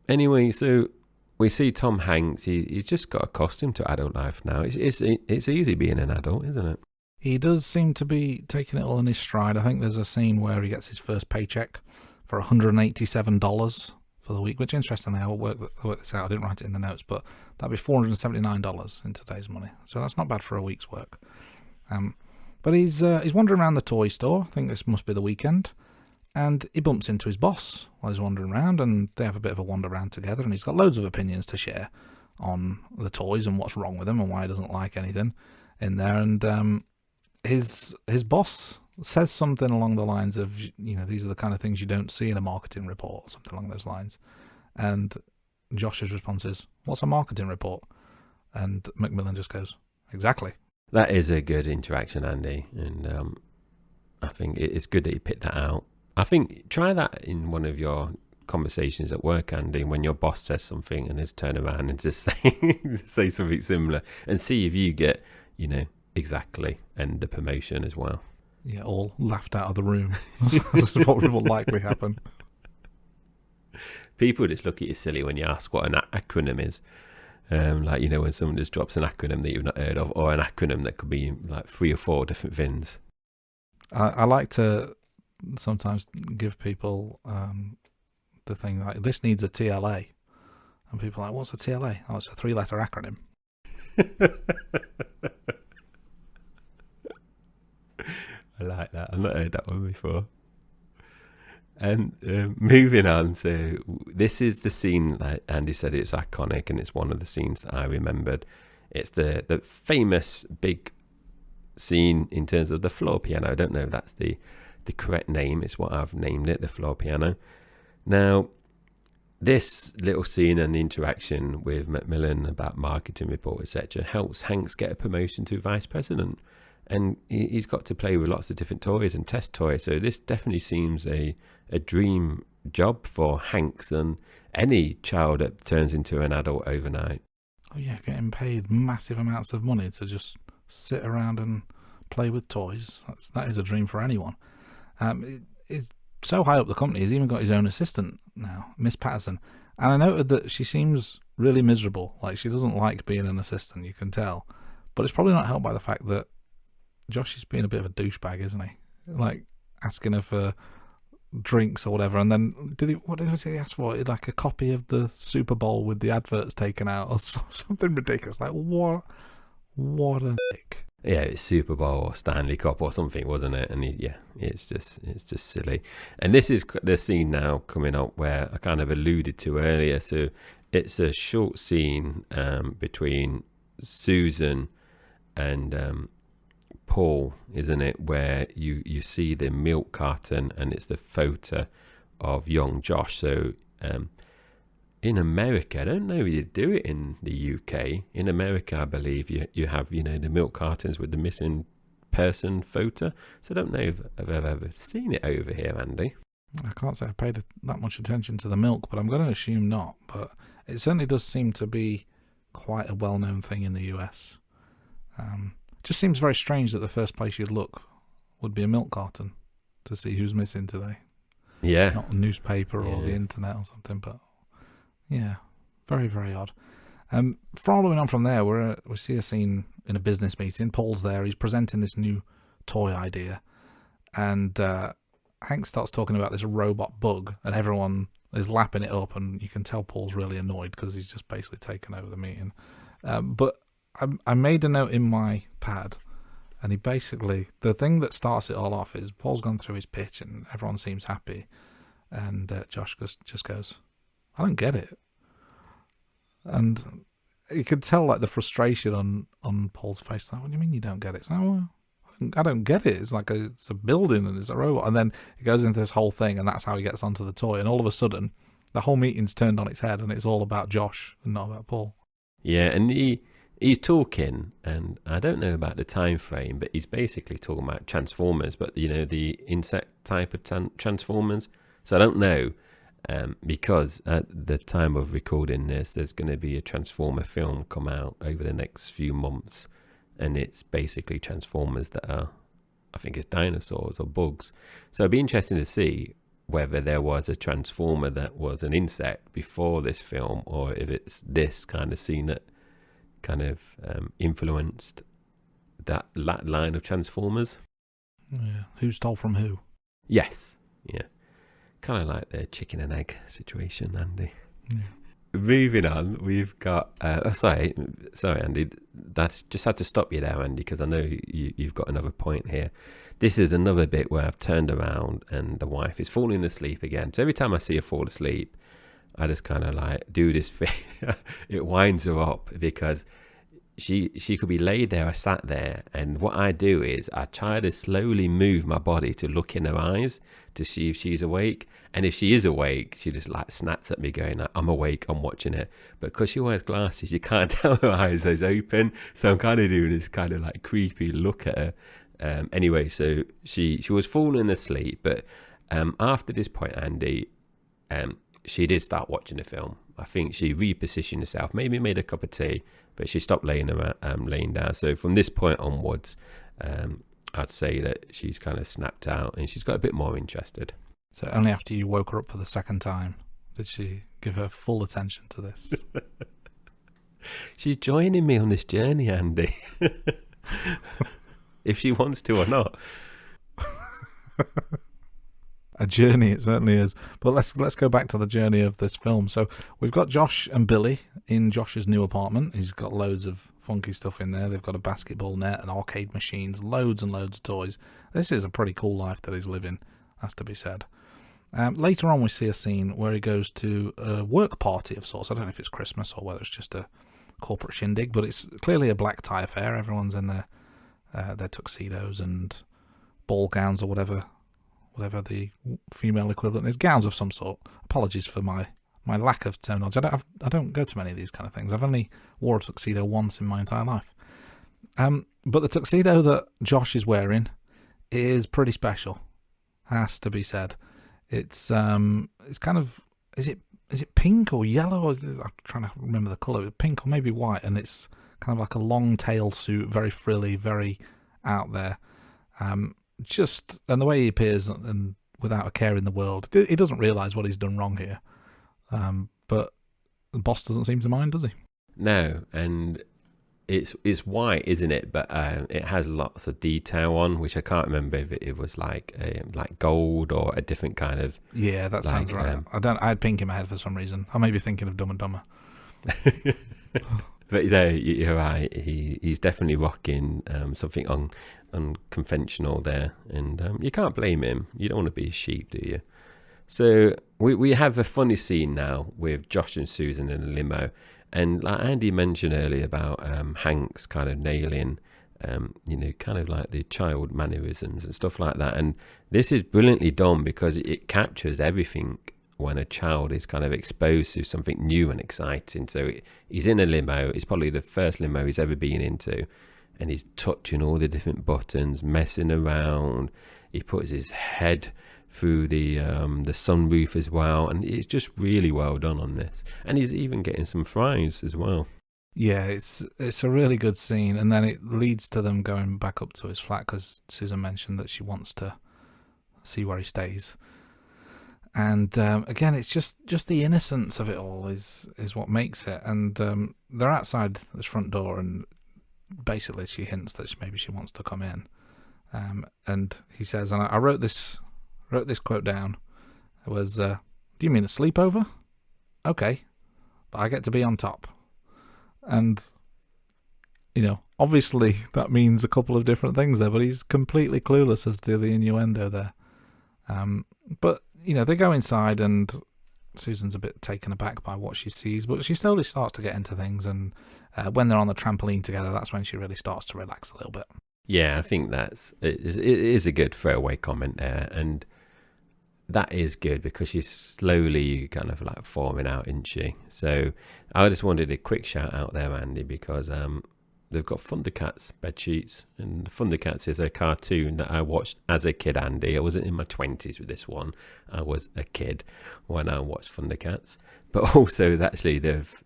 Anyway, so we see Tom Hanks. He's just got accustomed to adult life now. It's easy being an adult, isn't it? He does seem to be taking it all in his stride. I think there's a scene where he gets his first paycheck for $187 for the week, which, interestingly, I will work this out. I didn't write it in the notes, but that'd be $479 in today's money. So that's not bad for a week's work. But he's wandering around the toy store. I think this must be the weekend. And he bumps into his boss while he's wandering around, and they have a bit of a wander around together, and he's got loads of opinions to share on the toys and what's wrong with them and why he doesn't like anything in there. And his boss says something along the lines of, these are the kind of things you don't see in a marketing report, or something along those lines. And Josh's response is, "What's a marketing report?" And Macmillan just goes, "Exactly." That is a good interaction, Andy, and I think it's good that you picked that out. I think try that in one of your conversations at work, Andy, when your boss says something and just turn around and just say something similar and see if you get, exactly, and the promotion as well. Yeah, all laughed out of the room. This is what will likely happen. People just look at you silly when you ask what an acronym is. When someone just drops an acronym that you've not heard of, or an acronym that could be like 3 or 4 different things. I like to sometimes give people the thing like, this needs a TLA. And people are like, what's a TLA? Oh, it's a 3-letter acronym. I like that. I've not heard that one before. And moving on, so this is the scene, like Andy said, it's iconic, and it's one of the scenes that I remembered. It's the famous big scene in terms of the floor piano. I don't know if that's the correct name. It's what I've named it, the floor piano. Now, this little scene and the interaction with Macmillan about marketing report, etc., helps Hanks get a promotion to vice president. And he's got to play with lots of different toys and test toys. So this definitely seems a dream job for Hanks and any child that turns into an adult overnight. Oh yeah, getting paid massive amounts of money to just sit around and play with toys. That is a dream for anyone. It's so high up the company, he's even got his own assistant now, Miss Patterson. And I noted that she seems really miserable. Like, she doesn't like being an assistant, you can tell. But it's probably not helped by the fact that Josh is being a bit of a douchebag, isn't he? Like, asking her for drinks or whatever, and then what did he ask for? Like a copy of the Super Bowl with the adverts taken out, or something ridiculous. Like, what a dick. Yeah, it's Super Bowl or Stanley Cup or something, wasn't it? And it's just silly. And this is the scene now coming up where I kind of alluded to earlier. So it's a short scene between Susan and Paul, isn't it, where you see the milk carton and it's the photo of young Josh. So in America, I don't know if you do it in the UK. In America, I believe you have, the milk cartons with the missing person photo. So I don't know if I've ever seen it over here, Andy. I can't say I've paid that much attention to the milk, but I'm going to assume not. But it certainly does seem to be quite a well-known thing in the US. Just seems very strange that the first place you'd look would be a milk carton to see who's missing today. Yeah. Not a newspaper or the internet or something, but yeah, very, very odd. Following on from there, we see a scene in a business meeting. Paul's there. He's presenting this new toy idea. And Hank starts talking about this robot bug, and everyone is lapping it up, and you can tell Paul's really annoyed because he's just basically taken over the meeting. But I made a note in my pad, and he basically, the thing that starts it all off is Paul's gone through his pitch and everyone seems happy, and Josh just goes, I don't get it. And you could tell like the frustration on Paul's face. Like, what do you mean you don't get it? It's like, well, I don't get it. It's like it's a building and it's a robot. And then it goes into this whole thing, and that's how he gets onto the toy. And all of a sudden, the whole meeting's turned on its head, and it's all about Josh and not about Paul. Yeah, and he's talking, and I don't know about the time frame, but he's basically talking about Transformers, but the insect type of Transformers. So I don't know, because at the time of recording this, there's going to be a Transformer film come out over the next few months, and it's basically Transformers that are, I think it's dinosaurs or bugs. So it'd be interesting to see whether there was a Transformer that was an insect before this film, or if it's this kind of scene that kind of influenced that line of Transformers. Yeah, who stole from who? Yes, yeah, kind of like the chicken and egg situation, Andy. Yeah. Moving on, we've got. Sorry, Andy. That just had to stop you there, Andy, because I know you've got another point here. This is another bit where I've turned around and the wife is falling asleep again. So every time I see her fall asleep, I just kind of like do this thing. It winds her up because she could be laid there or sat there, and what I do is I try to slowly move my body to look in her eyes to see if she's awake. And if she is awake, she just like snaps at me going like, I'm awake, I'm watching it. But because she wears glasses, you can't tell her eyes are open. So I'm kind of doing this kind of like creepy look at her. Anyway, so she was falling asleep, but After this point, Andy, she did start watching the film. I think she repositioned herself, maybe made a cup of tea, but she stopped laying down. So from this point onwards, I'd say that she's kind of snapped out and she's got a bit more interested. So only after you woke her up for the second time did she give her full attention to this? She's joining me on this journey, Andy. If she wants to or not. A journey it certainly is. But let's go back to the journey of this film. So we've got Josh and Billy in Josh's new apartment. He's got loads of funky stuff in there. They've got a basketball net and arcade machines, loads and loads of toys. This is a pretty cool life that he's living, has to be said. Later on we see a scene where he goes to a work party of sorts. I don't know if it's Christmas or whether it's just a corporate shindig, but it's clearly a black tie affair. Everyone's in their tuxedos and ball gowns or whatever the female equivalent is, gowns of some sort. Apologies for my lack of terminology. I don't go to many of these kind of things. I've only wore a tuxedo once in my entire life. But the tuxedo that Josh is wearing is pretty special, has to be said. It's kind of, is it pink or yellow? I'm trying to remember the colour. Pink or maybe white, and it's kind of like a long tail suit, very frilly, very out there. And the way he appears, and without a care in the world, he doesn't realise what he's done wrong here. But the boss doesn't seem to mind, does he? No, and it's white, isn't it? But it has lots of detail on, which I can't remember if it was like gold or a different kind of. Yeah, that sounds right. I had pink in my head for some reason. I may be thinking of Dumb and Dumber. But you're right. He's definitely rocking something unconventional there, and you can't blame him. You don't want to be a sheep, do you? So we have a funny scene now with Josh and Susan in a limo, and like Andy mentioned earlier about Hank's kind of nailing, kind of like the child mannerisms and stuff like that. And this is brilliantly done because it captures everything when a child is kind of exposed to something new and exciting. So he's in a limo. It's probably the first limo he's ever been into, and he's touching all the different buttons, messing around. He puts his head through the sunroof as well, and it's just really well done on this. And he's even getting some fries as well. Yeah, it's a really good scene, and then it leads to them going back up to his flat because Susan mentioned that she wants to see where he stays. And again, it's just the innocence of it all is what makes it. And they're outside this front door, and basically she hints that maybe she wants to come in. And he says, and I wrote this quote down. It was, "Do you mean a sleepover? Okay, but I get to be on top." And obviously that means a couple of different things there, but he's completely clueless as to the innuendo there. But they go inside, and Susan's a bit taken aback by what she sees, but she slowly starts to get into things, and when they're on the trampoline together, that's when she really starts to relax a little bit. Yeah, I think it is a good throwaway comment there, and that is good because she's slowly kind of like forming out, isn't she? So I just wanted a quick shout out there, Andy, because they've got Thundercats bedsheets, and Thundercats is a cartoon that I watched as a kid, Andy. I wasn't in my 20s with this one. I was a kid when I watched Thundercats. But also, actually, they've...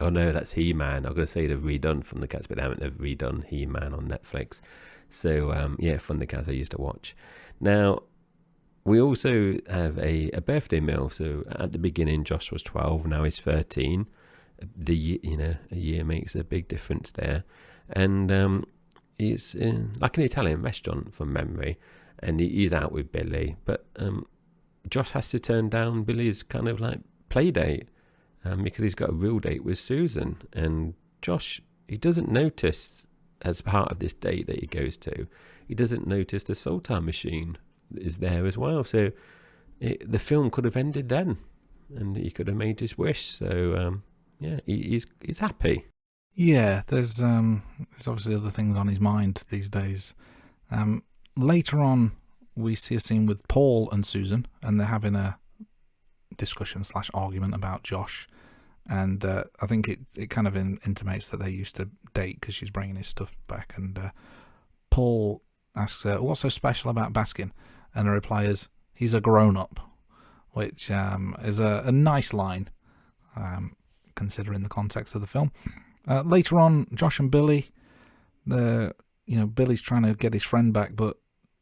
oh, no, that's He-Man. I'm going to say they've redone Thundercats, but they haven't. They've redone He-Man on Netflix. So, Thundercats I used to watch. Now, we also have a birthday meal. So, at the beginning, Josh was 12. Now he's 13. A year makes a big difference there, and he's in like an Italian restaurant from memory, and he's out with Billy, but Josh has to turn down Billy's kind of like play date because he's got a real date with Susan, and Josh, he doesn't notice as part of this date that he goes to, he doesn't notice the Sultan machine is there as well, so the film could have ended then, and he could have made his wish. So he's happy. Yeah, there's obviously other things on his mind these days. Later on, we see a scene with Paul and Susan, and they're having a discussion/argument about Josh. And I think it kind of intimates that they used to date because she's bringing his stuff back. And Paul asks her, "What's so special about Baskin?" And her reply is, he's a grown-up, which is a nice line, considering the context of the film. Later on, Josh and Billy, Billy's trying to get his friend back, but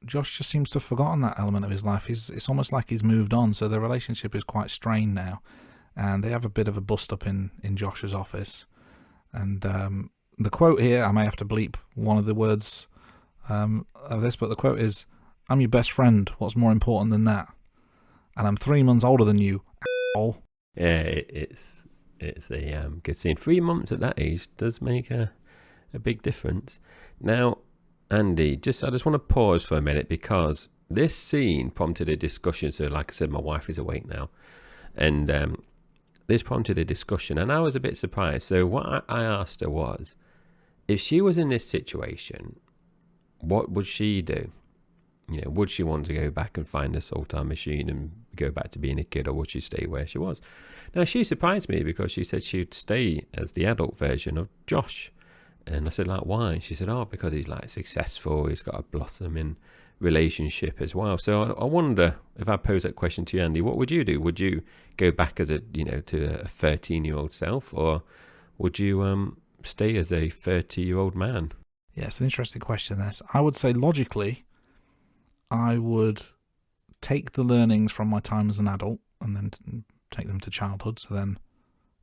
Josh just seems to have forgotten that element of his life. It's almost like he's moved on, so their relationship is quite strained now. And they have a bit of a bust-up in Josh's office. And the quote here, I may have to bleep one of the words of this, but the quote is, "I'm your best friend. What's more important than that? And I'm 3 months older than you, asshole." Yeah, it's a good scene. 3 months at that age does make a big difference. Now, Andy, I just want to pause for a minute, because this scene prompted a discussion. So, like I said, my wife is awake now, and this prompted a discussion, and I was a bit surprised. So what I asked her was, if she was in this situation, what would she do? Would she want to go back and find the soul time machine and go back to being a kid, or would she stay where she was? Now, she surprised me because she said she'd stay as the adult version of Josh. And I said, like, why? She said, because he's like successful, he's got a blossoming relationship as well. So I wonder, if I pose that question to you, Andy, what would you do? Would you go back as to a 13-year-old self, or would you stay as a 30-year-old man? Yeah, it's an interesting question, this. I would say, logically, I would take the learnings from my time as an adult and then take them to childhood, so then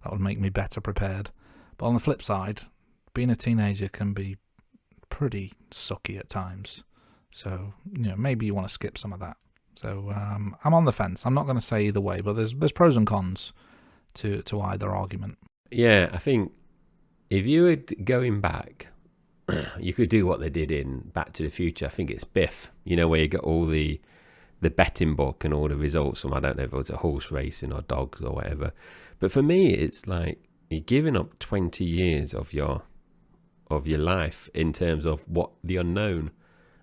that would make me better prepared. But on the flip side, being a teenager can be pretty sucky at times. So, maybe you want to skip some of that. So, I'm on the fence. I'm not going to say either way, but there's pros and cons to either argument. Yeah, I think if you were going back, you could do what they did in Back to the Future. I think it's Biff, where you got all the betting book and all the results from, I don't know if it was a horse racing or dogs or whatever. But for me, it's like you're giving up 20 years of your life in terms of what the unknown.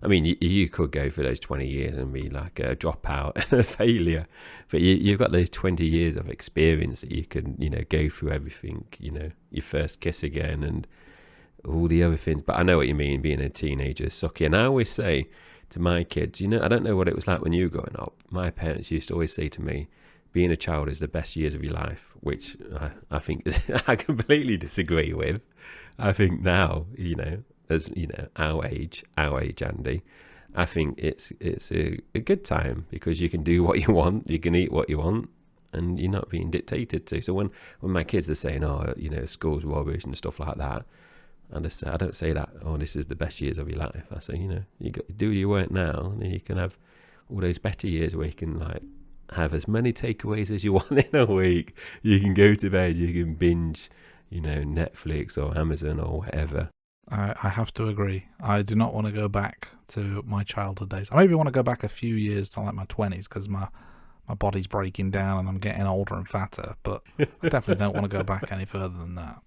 I mean, you could go for those 20 years and be like a dropout and a failure, but you've got those 20 years of experience that you can, go through everything, your first kiss again and all the other things. But I know what you mean, being a teenager is sucky. And I always say to my kids, I don't know what it was like when you were growing up. My parents used to always say to me, being a child is the best years of your life, which I think I completely disagree with. I think now, as our age, Andy, I think it's a good time because you can do what you want, you can eat what you want, and you're not being dictated to. So when my kids are saying, school's rubbish and stuff like that, I don't say that, this is the best years of your life. I say, you got to do your work now, and then you can have all those better years where you can have as many takeaways as you want in a week. You can go to bed, you can binge, Netflix or Amazon or whatever. I have to agree. I do not want to go back to my childhood days. I maybe want to go back a few years to my 20s because my body's breaking down and I'm getting older and fatter. But I definitely don't want to go back any further than that.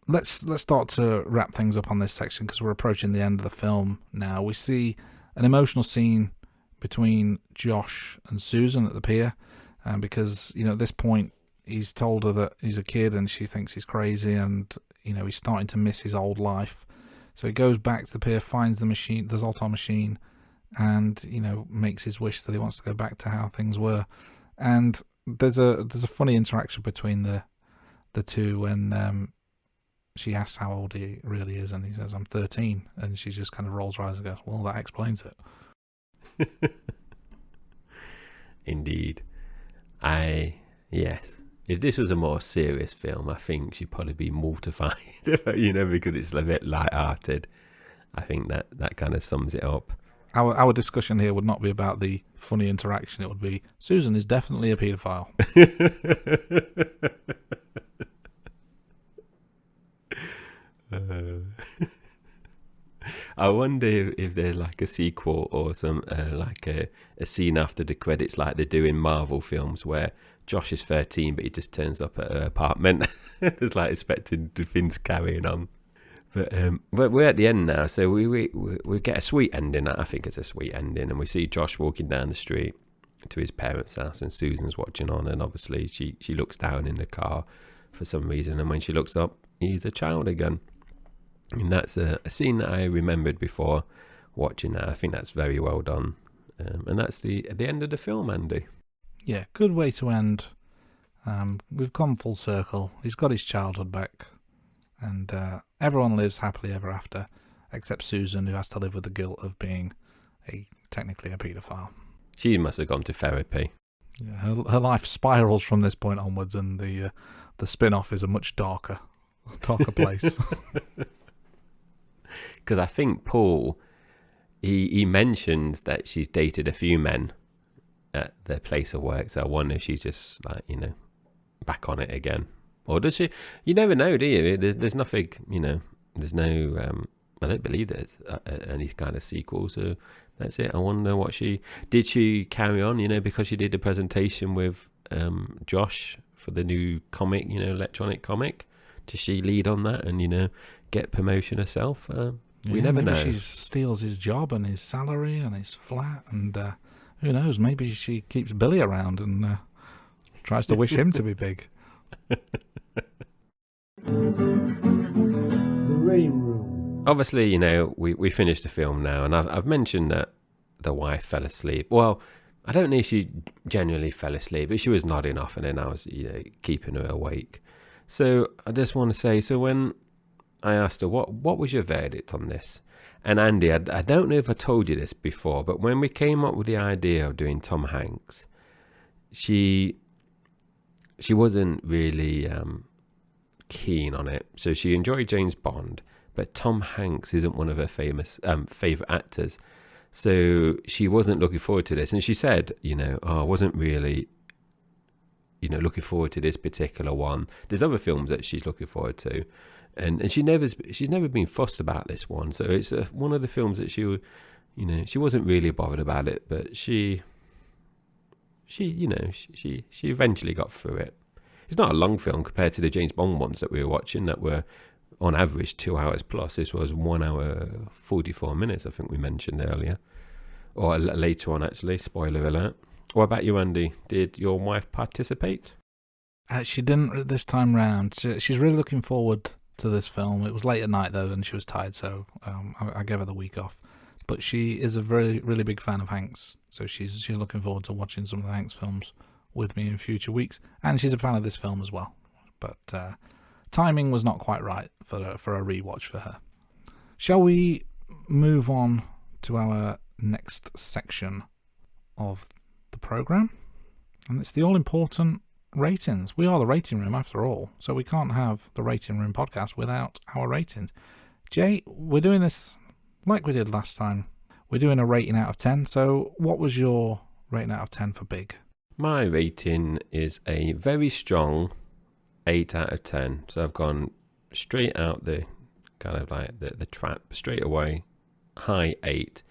Let's start to wrap things up on this section because we're approaching the end of the film now. We see an emotional scene between Josh and Susan at the pier, because at this point he's told her that he's a kid and she thinks he's crazy, and he's starting to miss his old life. So he goes back to the pier, finds the machine, the Zoltar machine, and makes his wish that he wants to go back to how things were. And there's a funny interaction between the two when she asks how old he really is, and he says, "I'm 13," and she just kind of rolls her eyes and goes, "Well, that explains it." Indeed. Yes. If this was a more serious film, I think she'd probably be mortified, because it's a bit light-hearted. I think that kind of sums it up. Our discussion here would not be about the funny interaction. It would be, Susan is definitely a paedophile. I wonder if there's like a sequel or some a scene after the credits like they do in Marvel films where Josh is 13 but he just turns up at her apartment. It's like expecting the things carrying on. But we're at the end now, so we get a sweet ending. I think it's a sweet ending, and we see Josh walking down the street to his parents' house, and Susan's watching on, and obviously she looks down in the car for some reason, and when she looks up, he's a child again. And that's a scene that I remembered before watching that. I think that's very well done. And that's the end of the film, Andy. Yeah, good way to end. We've come full circle. He's got his childhood back, and everyone lives happily ever after, except Susan, who has to live with the guilt of being technically a paedophile. She must have gone to therapy. Yeah, her life spirals from this point onwards, and the spin-off is a much darker place. Because I think Paul, he mentions that she's dated a few men at their place of work, so I wonder if she's just back on it again, or does she? You never know, do you? There's nothing, there's no. I don't believe there's any kind of sequel, so that's it. I wonder what she carry on, because she did the presentation with Josh for the new comic, electronic comic. Does she lead on that and get promotion herself? We never know. She steals his job and his salary and his flat, and who knows? Maybe she keeps Billy around and tries to wish him to be big. The Rain Room. Obviously, we finished the film now, and I've mentioned that the wife fell asleep. Well, I don't know if she genuinely fell asleep, but she was nodding off, and then I was keeping her awake. So I just want to say, so when I asked her, what was your verdict on this? And Andy, I don't know if I told you this before, but when we came up with the idea of doing Tom Hanks, she wasn't really keen on it. So she enjoyed James Bond, but Tom Hanks isn't one of her favourite actors. So she wasn't looking forward to this. And she said, I wasn't really, looking forward to this particular one. There's other films that she's looking forward to. And she's never been fussed about this one. So it's one of the films that she wasn't really bothered about it, but she eventually got through it. It's not a long film compared to the James Bond ones that we were watching that were on average 2 hours plus. This was 1 hour 44 minutes, I think we mentioned earlier, or later on actually. Spoiler alert. What about you, Andy? Did your wife participate? She didn't this time round. She's really looking forward to this film. It was late at night though, and she was tired, so I gave her the week off. But she is a very, really big fan of Hanks, so she's looking forward to watching some of the Hanks films with me in future weeks, and she's a fan of this film as well. But timing was not quite right for a rewatch for her. Shall we move on to our next section of the program? And it's the all-important ratings. We are the rating room after all, so we can't have the rating room podcast without our ratings. Jay, we're doing this like we did last time. We're doing a rating out of 10. So what was your rating out of 10 for Big? My rating is a very strong 8 out of 10. So I've gone straight out the kind of like the trap straight away, high 8.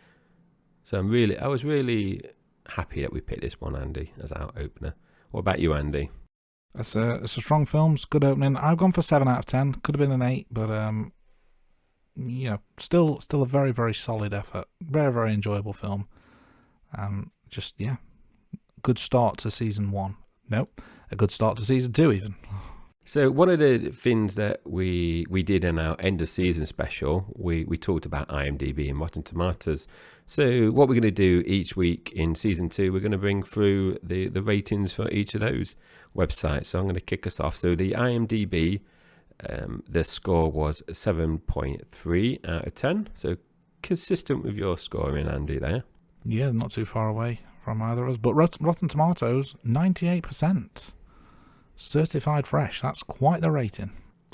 So I was really happy that we picked this one, Andy, as our opener. What about you, Andy? It's a strong film. It's a good opening. I've gone for 7 out of 10. Could have been an 8, but still a very, very solid effort. Very, very enjoyable film. Good start to season 1. Nope, a good start to season 2 even. So one of the things that we did in our end of season special, we talked about IMDb and Rotten Tomatoes. So what we're going to do each week in season 2, we're going to bring through the ratings for each of those websites. So I'm going to kick us off. So the IMDb, the score was 7.3 out of 10. So consistent with your scoring, Andy, there. Yeah, not too far away from either of us. But Rotten Tomatoes, 98%. Certified fresh. That's quite the rating.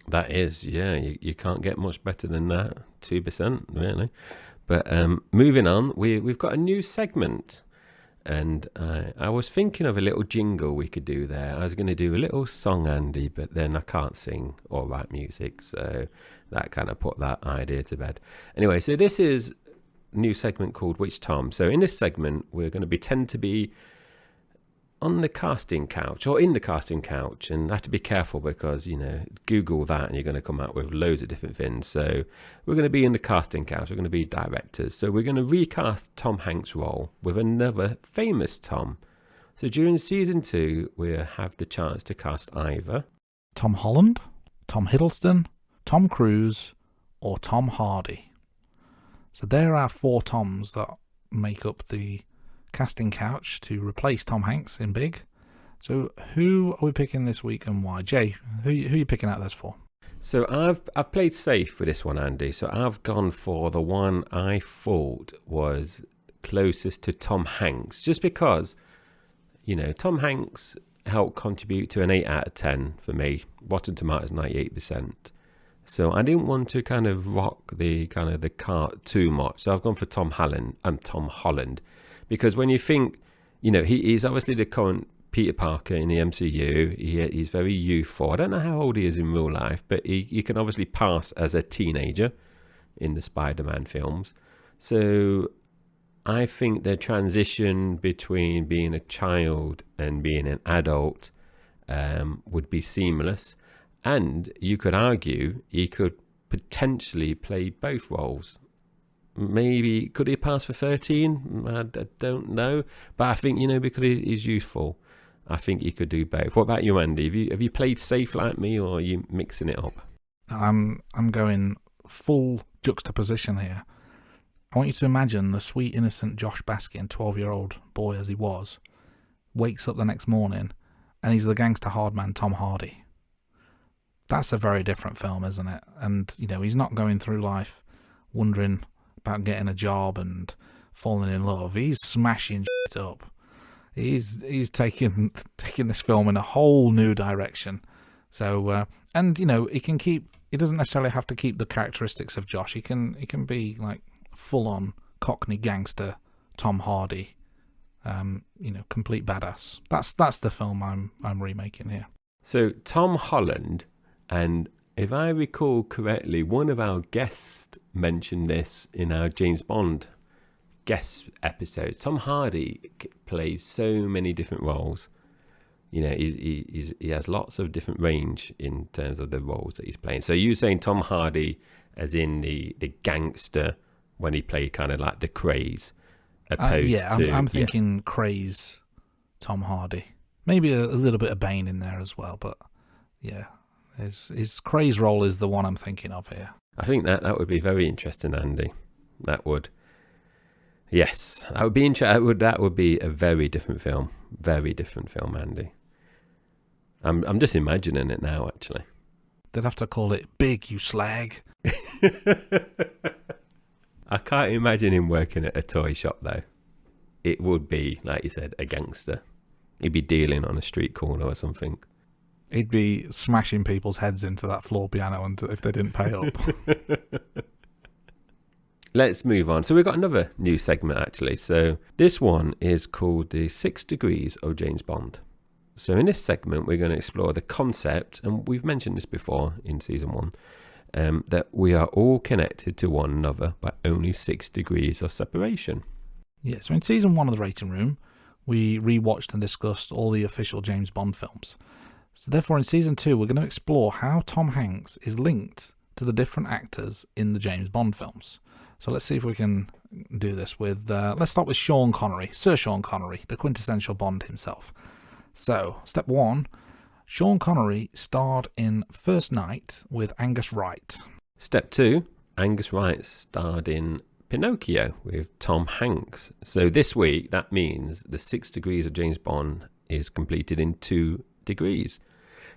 That is, yeah. You can't get much better than that. 2%, really. But moving on, we've got a new segment. And I was thinking of a little jingle we could do there. I was going to do a little song, Andy, but then I can't sing or write music. So that kind of put that idea to bed. Anyway, so this is a new segment called Which Tom? So in this segment, we're going to pretend to be on the casting couch or in the casting couch, and I have to be careful because Google that and you're going to come out with loads of different things. So we're going to be in the casting couch, we're going to be directors, so we're going to recast Tom Hanks' role with another famous Tom. So during season 2 we'll have the chance to cast either Tom Holland, Tom Hiddleston, Tom Cruise, or Tom Hardy. So there are 4 Toms that make up the casting couch to replace Tom Hanks in Big. So who are we picking this week and why? Jay, who are you picking out of those four? So I've played safe with this one, Andy. So I've gone for the one I thought was closest to Tom Hanks, just because, Tom Hanks helped contribute to an 8 out of 10 for me. Rotten Tomatoes 98%. So I didn't want to kind of rock the cart too much. So I've gone for Tom Holland, because when you think, he's obviously the current Peter Parker in the MCU. He's very youthful. I don't know how old he is in real life, but he can obviously pass as a teenager in the Spider-Man films. So I think the transition between being a child and being an adult would be seamless. And you could argue he could potentially play both roles. Maybe, could he pass for 13? I don't know. But I think, because he's youthful, I think he could do both. What about you, Andy? Have you played safe like me, or are you mixing it up? I'm going full juxtaposition here. I want you to imagine the sweet, innocent Josh Baskin, 12-year-old boy as he was, wakes up the next morning and he's the gangster hard man Tom Hardy. That's a very different film, isn't it? And, he's not going through life wondering about getting a job and falling in love. He's smashing shit up. He's taking this film in a whole new direction. So, he doesn't necessarily have to keep the characteristics of Josh. He can be like full-on Cockney gangster Tom Hardy, complete badass. That's the film I'm remaking here. So Tom Holland, and if I recall correctly, one of our guests mentioned this in our James Bond guest episodes. Tom Hardy plays so many different roles. He has lots of different range in terms of the roles that he's playing. So you're saying Tom Hardy as in the gangster when he played kind of like the craze, opposed to... I'm thinking craze Tom Hardy. Maybe a little bit of Bane in there as well, but yeah, his craze role is the one I'm thinking of here. I think that would be very interesting, Andy. That would... Yes, that would be interesting. That would be a very different film, Andy. I'm just imagining it now, actually. They'd have to call it Big, you slag. I can't imagine him working at a toy shop, though. It would be, like you said, a gangster. He'd be dealing on a street corner or something. He'd be smashing people's heads into that floor piano if they didn't pay up. Let's move on. So we've got another new segment, actually. So this one is called the 6 Degrees of James Bond. So in this segment, we're going to explore the concept, and we've mentioned this before in season 1, that we are all connected to one another by only 6 degrees of separation. Yeah, so in season 1 of The Rating Room, we rewatched and discussed all the official James Bond films. So therefore, in season 2, we're going to explore how Tom Hanks is linked to the different actors in the James Bond films. So let's see if we can do this with... let's start with Sean Connery, Sir Sean Connery, the quintessential Bond himself. So, step 1, Sean Connery starred in First Night with Angus Wright. Step 2, Angus Wright starred in Pinocchio with Tom Hanks. So this week, that means the 6 degrees of James Bond is completed in 2 degrees.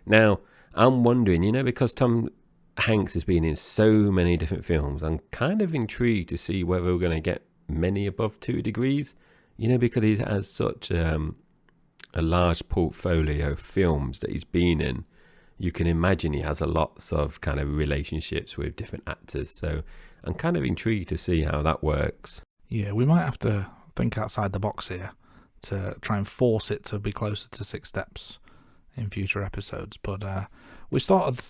Now, I'm wondering, because Tom Hanks has been in so many different films, I'm kind of intrigued to see whether we're going to get many above 2 degrees, because he has such a large portfolio of films that he's been in. You can imagine he has lots of kind of relationships with different actors, so I'm kind of intrigued to see how that works. Yeah, we might have to think outside the box here to try and force it to be closer to 6 steps in future episodes, but we started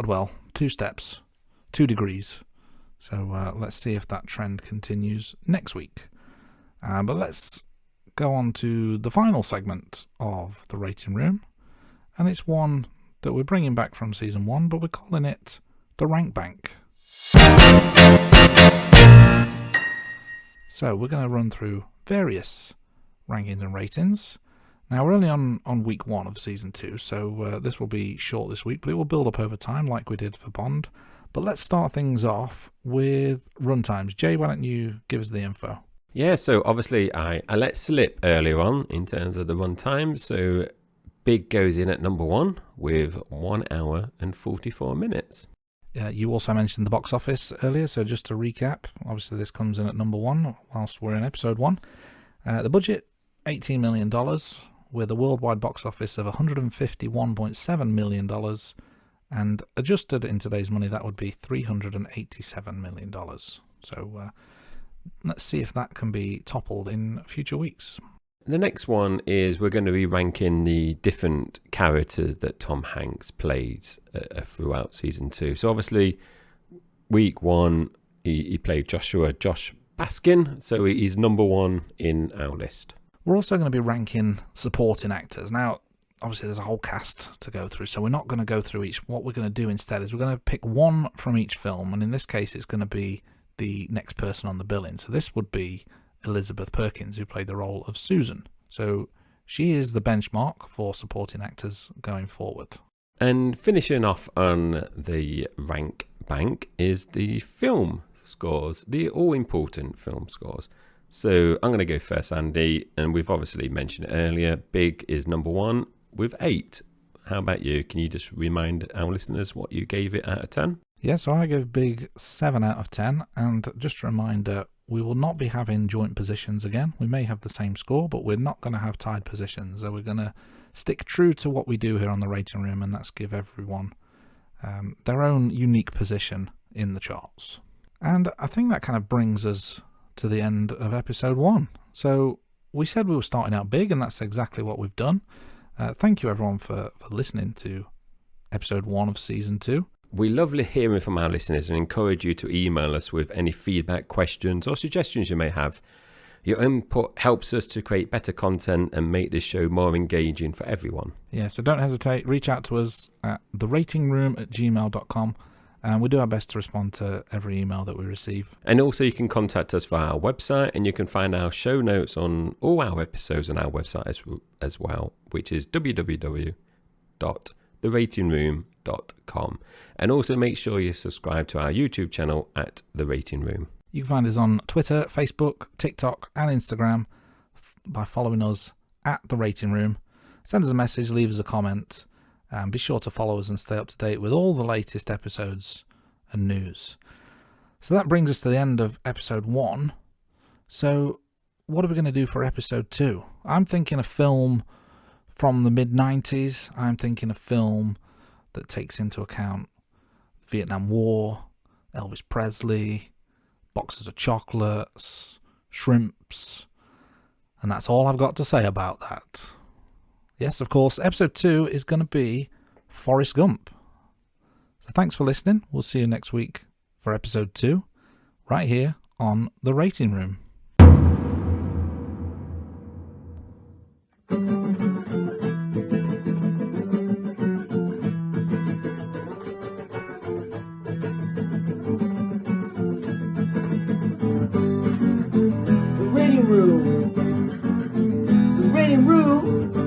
well. 2 steps, 2 degrees. So let's see if that trend continues next week. But let's go on to the final segment of The Rating Room, and it's one that we're bringing back from season 1, but we're calling it the Rank Bank. So we're going to run through various rankings and ratings. Now, we're only on week 1 of season 2, so this will be short this week, but it will build up over time like we did for Bond. But let's start things off with runtimes. Jay, why don't you give us the info? Yeah, so obviously I let slip earlier on in terms of the runtime. So Big goes in at number 1 with 1 hour and 44 minutes. You also mentioned the box office earlier, so just to recap, obviously this comes in at number 1 whilst we're in episode 1. The budget, $18 million, with a worldwide box office of $151.7 million, and adjusted in today's money, that would be $387 million. So let's see if that can be toppled in future weeks. The next one is we're going to be ranking the different characters that Tom Hanks plays throughout season 2. So obviously, week 1, he played Josh Baskin, so he's number 1 in our list. We're also going to be ranking supporting actors. Now, obviously, there's a whole cast to go through, so we're not going to go through each. What we're going to do instead is we're going to pick one from each film, and in this case, it's going to be the next person on the billing. So this would be Elizabeth Perkins, who played the role of Susan. So she is the benchmark for supporting actors going forward. And finishing off on the rank bank is the film scores, the all-important film scores. So I'm going to go first, Andy, and we've obviously mentioned it earlier. Big is number 1 with 8. How about you? Can you just remind our listeners what you gave it out of 10? Yeah, so I gave Big 7 out of 10, and just a reminder, we will not be having joint positions again. We may have the same score, but we're not going to have tied positions. So we're going to stick true to what we do here on the rating room, and that's give everyone their own unique position in the charts. And I think that kind of brings us to the end of episode 1. So we said we were starting out big, and that's exactly what we've done. Thank you, everyone, for listening to episode 1 of season 2. We love hearing from our listeners and encourage you to email us with any feedback, questions or suggestions you may have. Your input helps us to create better content and make this show more engaging for everyone. Yeah, so don't hesitate. Reach out to us at theratingroom@gmail.com, and we do our best to respond to every email that we receive. And also you can contact us via our website, and you can find our show notes on all our episodes on our website as well, which is www.theratingroom.com. And also make sure you subscribe to our YouTube channel at The Rating Room. You can find us on Twitter, Facebook, TikTok and Instagram by following us at The Rating Room. Send us a message, leave us a comment, and be sure to follow us and stay up to date with all the latest episodes and news. So that brings us to the end of episode 1. So what are we going to do for episode 2? I'm thinking a film from the mid-90s. I'm thinking a film that takes into account the Vietnam War, Elvis Presley, boxes of chocolates, shrimps, and that's all I've got to say about that. Yes, of course, episode 2 is going to be Forrest Gump. So thanks for listening. We'll see you next week for episode 2, right here on The Rating Room. The Rating Room.